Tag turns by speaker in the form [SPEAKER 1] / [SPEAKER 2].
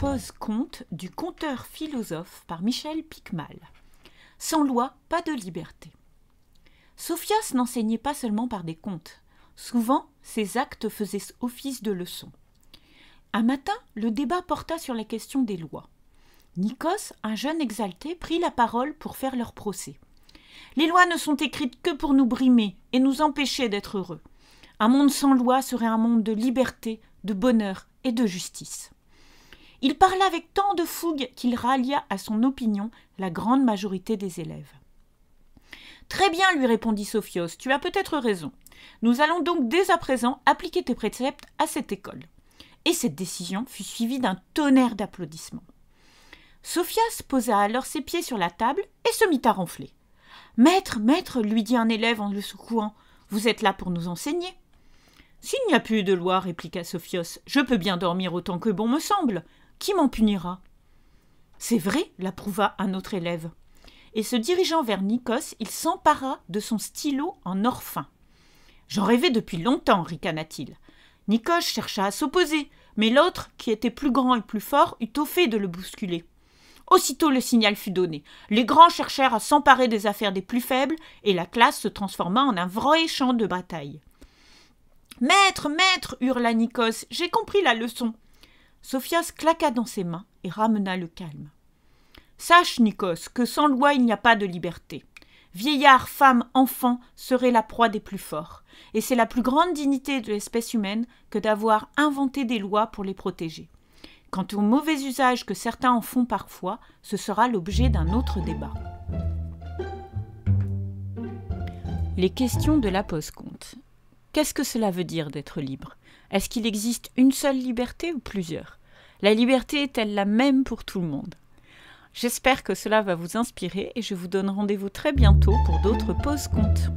[SPEAKER 1] pose-conte du conteur philosophe par Michel Picmal. Sans loi, pas de liberté. Sophias n'enseignait pas seulement par des contes. Souvent, ses actes faisaient office de leçon. Un matin, le débat porta sur la question des lois. Nikos, un jeune exalté, prit la parole pour faire leur procès. Les lois ne sont écrites que pour nous brimer et nous empêcher d'être heureux. Un monde sans loi serait un monde de liberté, de bonheur et de justice. Il parla avec tant de fougue qu'il rallia à son opinion la grande majorité des élèves. « Très bien, lui répondit Sophios, tu as peut-être raison. Nous allons donc dès à présent appliquer tes préceptes à cette école. » Et cette décision fut suivie d'un tonnerre d'applaudissements. Sophias posa alors ses pieds sur la table et se mit à ronfler. « Maître, maître, lui dit un élève en le secouant, vous êtes là pour nous enseigner. »« S'il n'y a plus de loi, répliqua Sophios, je peux bien dormir autant que bon me semble. Qui m'en punira ?»« C'est vrai, l'approuva un autre élève. » Et se dirigeant vers Nikos, il s'empara de son stylo en or fin. « J'en rêvais depuis longtemps, ricana-t-il. » Nikos chercha à s'opposer, mais l'autre, qui était plus grand et plus fort, eut au fait de le bousculer. Aussitôt le signal fut donné. Les grands cherchèrent à s'emparer des affaires des plus faibles, et la classe se transforma en un vrai champ de bataille. « Maître, maître !» hurla Nikos, « j'ai compris la leçon. » Sophias claqua dans ses mains et ramena le calme. « Sache, Nikos, que sans loi il n'y a pas de liberté. Vieillards, femmes, enfants seraient la proie des plus forts, et c'est la plus grande dignité de l'espèce humaine que d'avoir inventé des lois pour les protéger. Quant au mauvais usage que certains en font parfois, ce sera l'objet d'un autre débat. » Les questions de la pose-conte. Qu'est-ce que cela veut dire d'être libre? Est-ce qu'il existe une seule liberté ou plusieurs? La liberté est-elle la même pour tout le monde? J'espère que cela va vous inspirer et je vous donne rendez-vous très bientôt pour d'autres pose-contes.